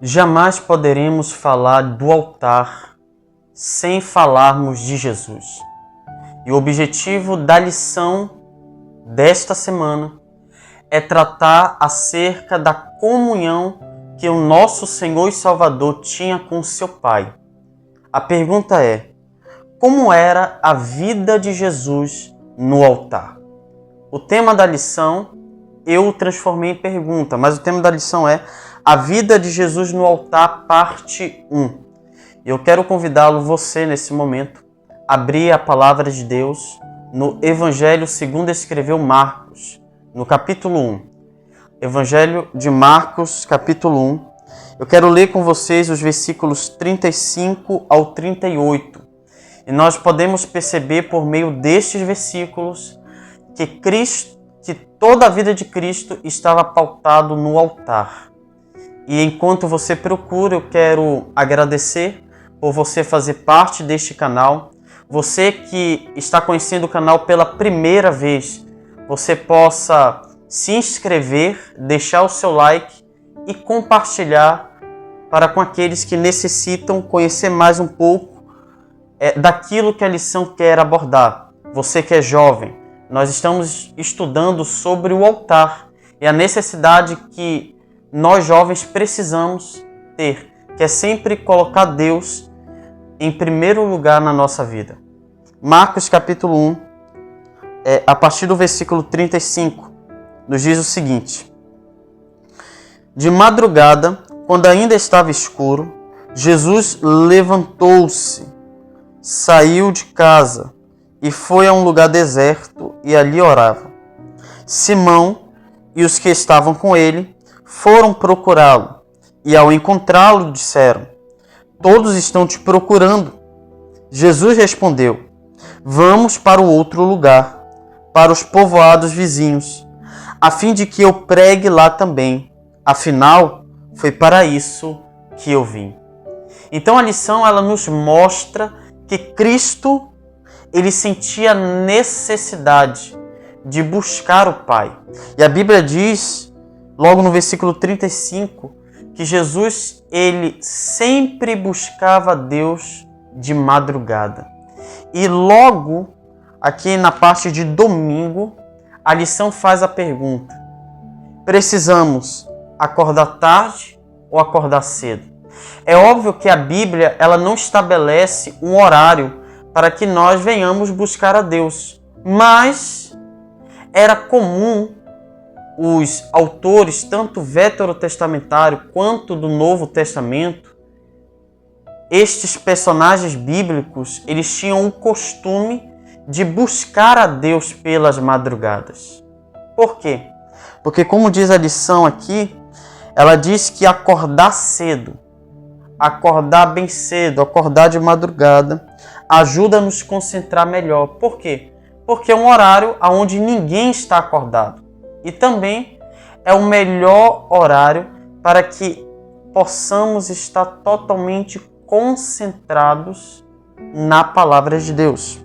Jamais poderemos falar do altar sem falarmos de Jesus. E o objetivo da lição desta semana é tratar acerca da comunhão que o nosso Senhor e Salvador tinha com seu Pai. A pergunta é: como era a vida de Jesus no altar? O tema da lição eu o transformei em pergunta, mas o tema da lição é a vida de Jesus no altar, parte 1. Eu quero convidá-lo, você, nesse momento, a abrir a palavra de Deus no Evangelho segundo escreveu Marcos, no capítulo 1. Evangelho de Marcos, capítulo 1. Eu quero ler com vocês os versículos 35 ao 38. E nós podemos perceber por meio destes versículos que toda a vida de Cristo estava pautado no altar. E enquanto você procura, eu quero agradecer por você fazer parte deste canal. Você que está conhecendo o canal pela primeira vez, você possa se inscrever, deixar o seu like e compartilhar para com aqueles que necessitam conhecer mais um pouco daquilo que a lição quer abordar. Você que é jovem, nós estamos estudando sobre o altar e a necessidade que nós jovens precisamos ter, que é sempre colocar Deus em primeiro lugar na nossa vida. Marcos capítulo 1, a partir do versículo 35, nos diz o seguinte: De madrugada, quando ainda estava escuro, Jesus levantou-se, saiu de casa e foi a um lugar deserto e ali orava. Simão e os que estavam com ele foram procurá-lo e ao encontrá-lo disseram: Todos estão te procurando. Jesus respondeu: Vamos para o outro lugar, para os povoados vizinhos, a fim de que eu pregue lá também. Afinal, foi para isso que eu vim. Então a lição ela nos mostra que Cristo ele sentia necessidade de buscar o Pai. E a Bíblia diz, logo no versículo 35, que Jesus ele sempre buscava Deus de madrugada. E logo aqui na parte de domingo, a lição faz a pergunta: precisamos acordar tarde ou acordar cedo? É óbvio que a Bíblia ela não estabelece um horário para que nós venhamos buscar a Deus, mas era comum os autores, tanto veterotestamentário quanto do Novo Testamento, estes personagens bíblicos, eles tinham o costume de buscar a Deus pelas madrugadas. Por quê? Porque, como diz a lição aqui, ela diz que acordar cedo, acordar bem cedo, acordar de madrugada, ajuda a nos concentrar melhor. Por quê? Porque é um horário onde ninguém está acordado. E também é o melhor horário para que possamos estar totalmente concentrados na palavra de Deus.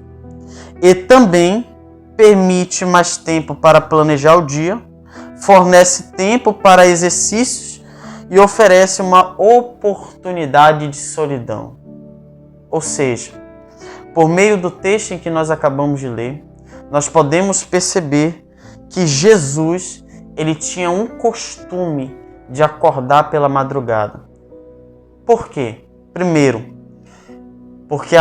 E também permite mais tempo para planejar o dia, fornece tempo para exercícios e oferece uma oportunidade de solidão. Ou seja, por meio do texto em que nós acabamos de ler, nós podemos perceber que Jesus ele tinha um costume de acordar pela madrugada. Por quê? Primeiro, porque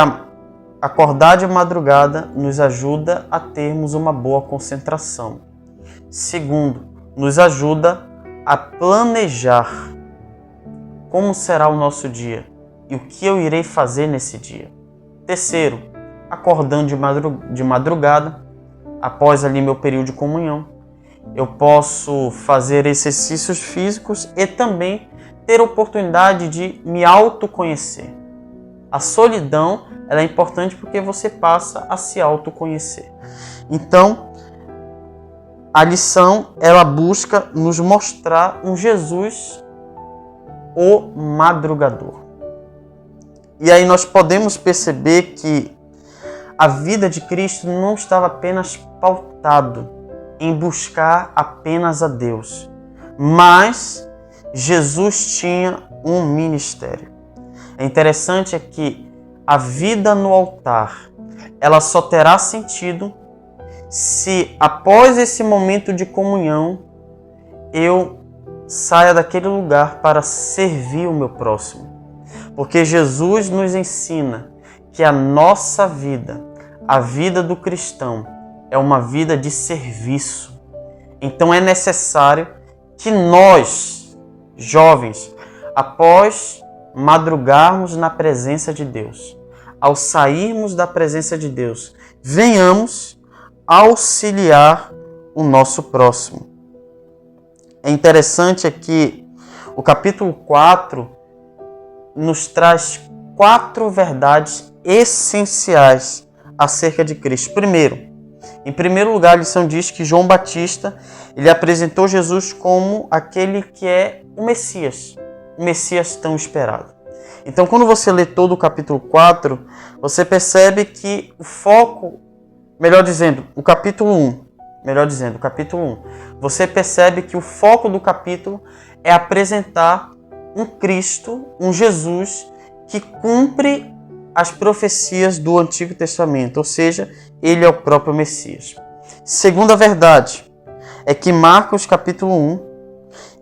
acordar de madrugada nos ajuda a termos uma boa concentração. Segundo, nos ajuda a planejar como será o nosso dia e o que eu irei fazer nesse dia. Terceiro, acordando de madrugada, após ali meu período de comunhão, eu posso fazer exercícios físicos e também ter a oportunidade de me autoconhecer. A solidão ela é importante porque você passa a se autoconhecer. Então, a lição ela busca nos mostrar um Jesus, o madrugador. E aí nós podemos perceber que a vida de Cristo não estava apenas pautado em buscar apenas a Deus, mas Jesus tinha um ministério. É interessante que a vida no altar, ela só terá sentido se após esse momento de comunhão eu saia daquele lugar para servir o meu próximo. Porque Jesus nos ensina que a nossa vida, a vida do cristão, é uma vida de serviço. Então é necessário que nós, jovens, após madrugarmos na presença de Deus, ao sairmos da presença de Deus, venhamos auxiliar o nosso próximo. É interessante que o capítulo 4 nos traz 4 verdades essenciais acerca de Cristo. Em primeiro lugar, a lição diz que João Batista ele apresentou Jesus como aquele que é o Messias tão esperado. Então, quando você lê todo o capítulo 4, você percebe que o foco, o capítulo 1, você percebe que o foco do capítulo é apresentar um Cristo, um Jesus que cumpre as profecias do Antigo Testamento, ou seja, ele é o próprio Messias. Segunda verdade é que Marcos capítulo 1,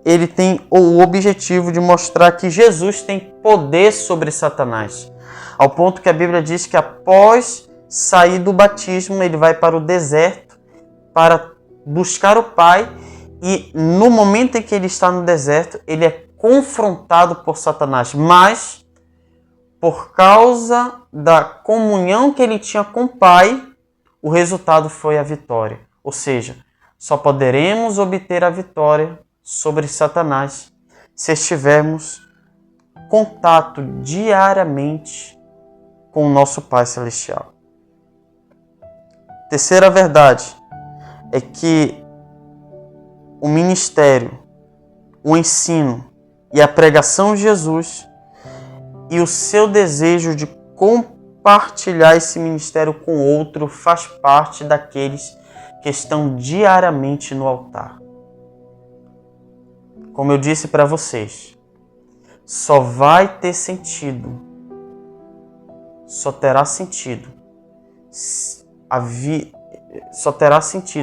ele tem o objetivo de mostrar que Jesus tem poder sobre Satanás, ao ponto que a Bíblia diz que após sair do batismo, ele vai para o deserto para buscar o Pai, e no momento em que ele está no deserto, ele é confrontado por Satanás, mas por causa da comunhão que ele tinha com o Pai, o resultado foi a vitória. Ou seja, só poderemos obter a vitória sobre Satanás se estivermos em contato diariamente com o nosso Pai Celestial. Terceira verdade é que o ministério, o ensino e a pregação de Jesus e o seu desejo de compartilhar esse ministério com outro faz parte daqueles que estão diariamente no altar. Como eu disse para vocês, só terá sentido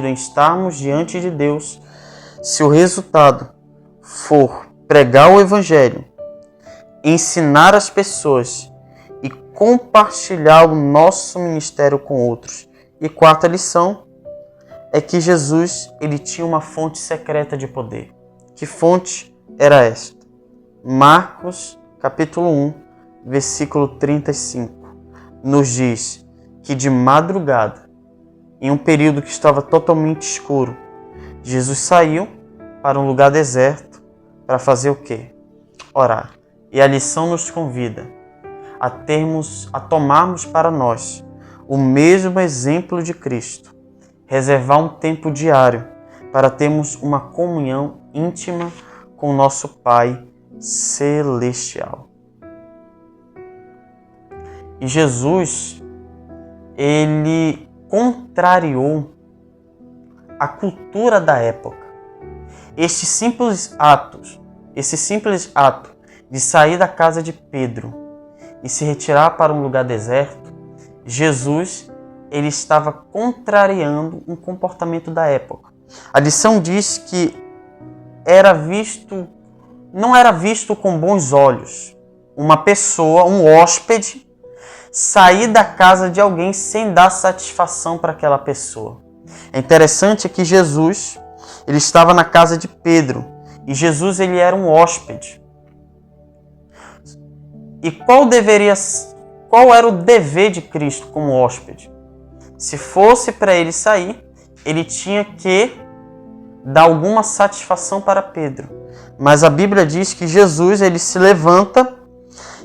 em estarmos diante de Deus se o resultado for pregar o Evangelho, ensinar as pessoas e compartilhar o nosso ministério com outros. E quarta lição é que Jesus ele tinha uma fonte secreta de poder. Que fonte era esta? Marcos capítulo 1, versículo 35, nos diz que de madrugada, em um período que estava totalmente escuro, Jesus saiu para um lugar deserto para fazer o quê? Orar. E a lição nos convida a tomarmos para nós o mesmo exemplo de Cristo, reservar um tempo diário para termos uma comunhão íntima com o nosso Pai Celestial. E Jesus, ele contrariou a cultura da época. Esse simples ato de sair da casa de Pedro e se retirar para um lugar deserto, Jesus ele estava contrariando um comportamento da época. A lição diz que não era visto com bons olhos uma pessoa, um hóspede, sair da casa de alguém sem dar satisfação para aquela pessoa. É interessante que Jesus ele estava na casa de Pedro e Jesus ele era um hóspede. E qual era o dever de Cristo como hóspede? Se fosse para ele sair, ele tinha que dar alguma satisfação para Pedro. Mas a Bíblia diz que Jesus ele se levanta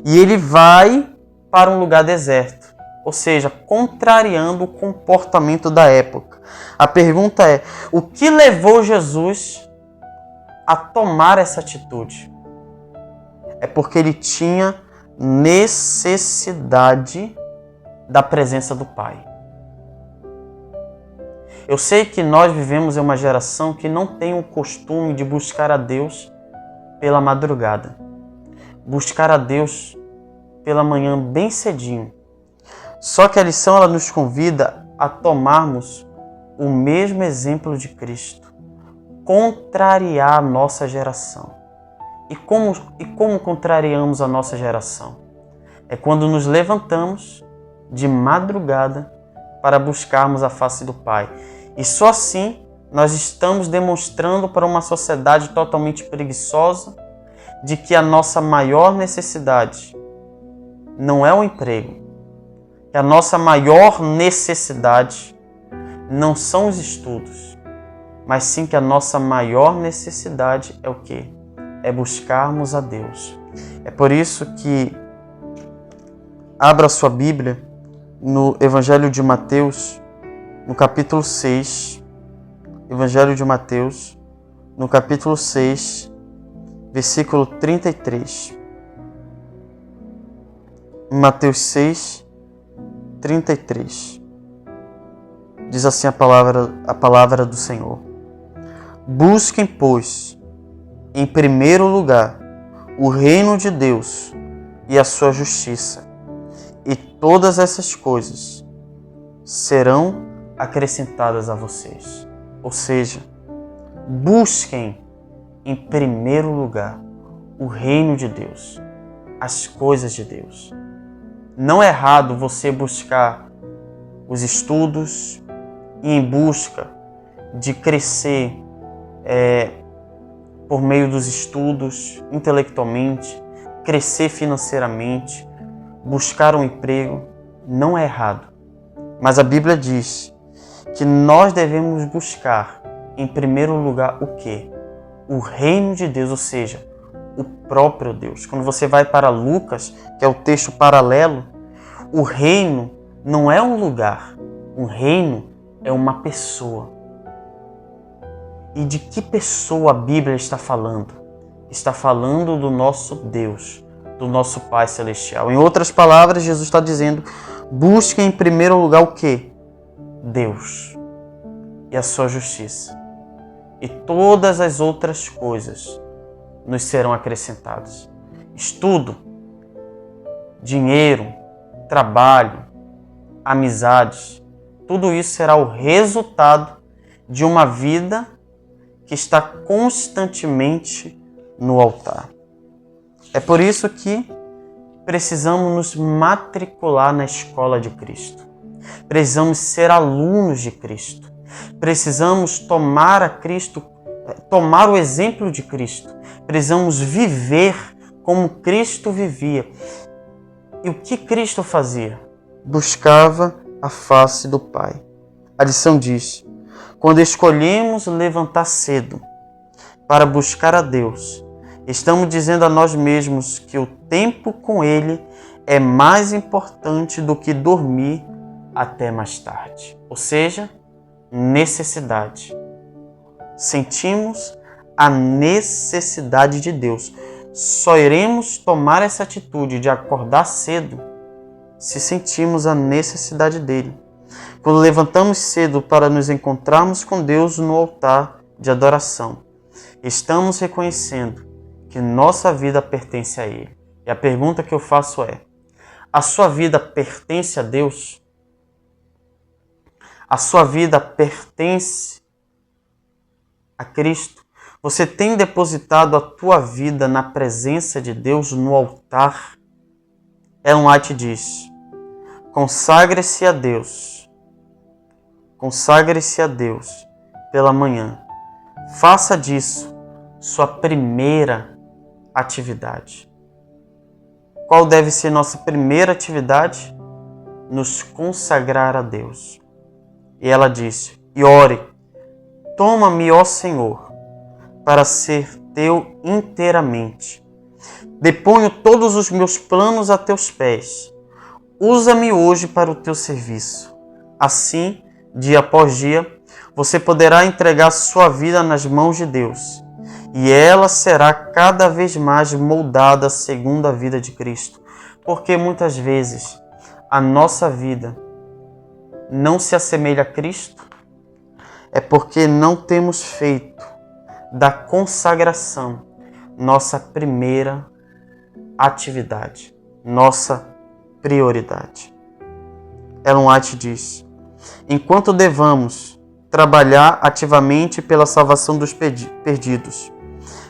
e ele vai para um lugar deserto, ou seja, contrariando o comportamento da época. A pergunta é: o que levou Jesus a tomar essa atitude? É porque ele tinha necessidade da presença do Pai. Eu sei que nós vivemos em uma geração que não tem o costume de buscar a Deus pela madrugada. Buscar a Deus pela manhã bem cedinho. Só que a lição ela nos convida a tomarmos o mesmo exemplo de Cristo. Contrariar a nossa geração. E como contrariamos a nossa geração? É quando nos levantamos de madrugada para buscarmos a face do Pai. E só assim nós estamos demonstrando para uma sociedade totalmente preguiçosa de que a nossa maior necessidade não é o emprego, que a nossa maior necessidade não são os estudos, mas sim que a nossa maior necessidade é o quê? É buscarmos a Deus. É por isso que abra sua Bíblia no Evangelho de Mateus, no capítulo 6, Evangelho de Mateus, no capítulo 6, versículo 33. Mateus 6, 33. Diz assim a palavra do Senhor. Busquem, pois, em primeiro lugar, o reino de Deus e a sua justiça, e todas essas coisas serão acrescentadas a vocês. Ou seja, busquem em primeiro lugar o reino de Deus, as coisas de Deus. Não é errado você buscar os estudos e em busca de crescer por meio dos estudos intelectualmente, crescer financeiramente, buscar um emprego. Não é errado. Mas a Bíblia diz que nós devemos buscar em primeiro lugar o quê? O reino de Deus, ou seja, o próprio Deus. Quando você vai para Lucas, que é o texto paralelo, o reino não é um lugar, o reino é uma pessoa. E de que pessoa a Bíblia está falando? Está falando do nosso Deus, do nosso Pai Celestial. Em outras palavras, Jesus está dizendo, busque em primeiro lugar o quê? Deus e a sua justiça. E todas as outras coisas nos serão acrescentadas. Estudo, dinheiro, trabalho, amizades, tudo isso será o resultado de uma vida que está constantemente no altar. É por isso que precisamos nos matricular na escola de Cristo. Precisamos ser alunos de Cristo. Precisamos tomar o exemplo de Cristo. Precisamos viver como Cristo vivia. E o que Cristo fazia? Buscava a face do Pai. A lição diz: quando escolhemos levantar cedo para buscar a Deus, estamos dizendo a nós mesmos que o tempo com Ele é mais importante do que dormir até mais tarde. Ou seja, necessidade. Sentimos a necessidade de Deus. Só iremos tomar essa atitude de acordar cedo se sentimos a necessidade dele. Quando levantamos cedo para nos encontrarmos com Deus no altar de adoração, estamos reconhecendo que nossa vida pertence a Ele. E a pergunta que eu faço é: a sua vida pertence a Deus? A sua vida pertence a Cristo? Você tem depositado a tua vida na presença de Deus no altar? Ellen White diz: consagre-se a Deus. Consagre-se a Deus pela manhã. Faça disso sua primeira atividade. Qual deve ser nossa primeira atividade? Nos consagrar a Deus. E ela disse: e ore, toma-me, ó Senhor, para ser teu inteiramente. Deponho todos os meus planos a teus pés. Usa-me hoje para o teu serviço. Assim, dia após dia, você poderá entregar sua vida nas mãos de Deus. E ela será cada vez mais moldada segundo a vida de Cristo. Porque muitas vezes a nossa vida não se assemelha a Cristo, é porque não temos feito da consagração, nossa primeira atividade, nossa prioridade. Ellen White diz: enquanto devamos trabalhar ativamente pela salvação dos perdidos,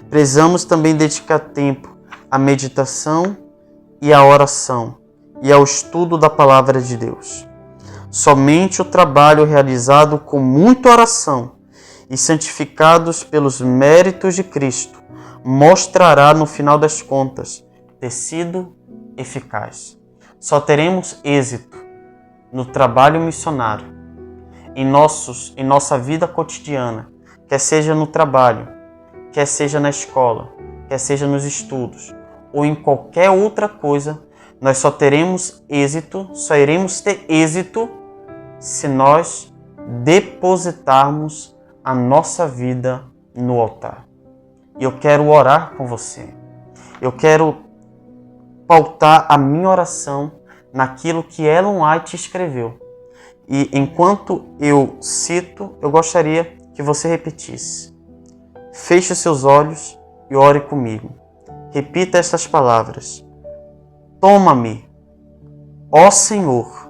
precisamos também dedicar tempo à meditação e à oração e ao estudo da palavra de Deus. Somente o trabalho realizado com muita oração e santificados pelos méritos de Cristo mostrará no final das contas ter sido eficaz. Só teremos êxito no trabalho missionário, em nossa vida cotidiana, quer seja no trabalho, quer seja na escola, quer seja nos estudos ou em qualquer outra coisa. Nós só teremos êxito, só iremos ter êxito se nós depositarmos a nossa vida no altar. E eu quero orar com você. Eu quero pautar a minha oração naquilo que Ellen White escreveu. E enquanto eu cito, eu gostaria que você repetisse. Feche seus olhos e ore comigo. Repita estas palavras. Toma-me, ó Senhor,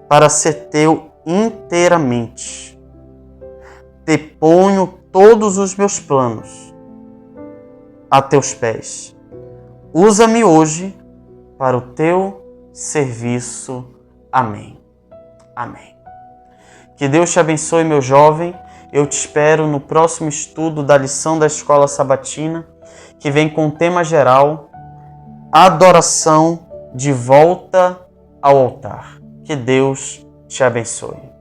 para ser teu inteiramente. Te ponho todos os meus planos a teus pés. Usa-me hoje para o teu serviço. Amém. Amém. Que Deus te abençoe, meu jovem. Eu te espero no próximo estudo da lição da Escola Sabatina, que vem com o tema geral: adoração de volta ao altar. Que Deus te abençoe.